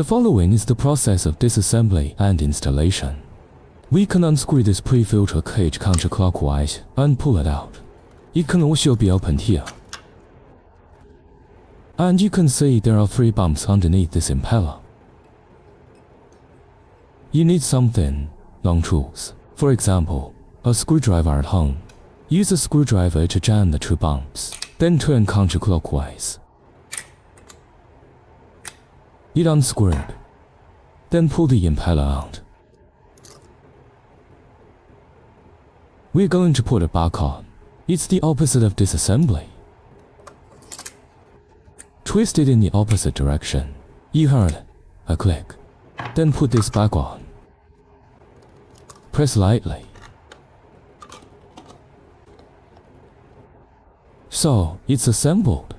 The following is the process of disassembly and installation. We can unscrew this pre-filter cage counterclockwise and pull it out. It can also be opened here. And you can see there are 3 bumps underneath this impeller. You need something, long tools. For example, a screwdriver at home. Use a screwdriver to jam the 2 bumps, then turn counterclockwise. It unscrewed. Then pull the impeller out. We're going to put it back on. It's the opposite of disassembly. Twist it in the opposite direction. You heard a click. Then put this back on. Press lightly. So, it's assembled.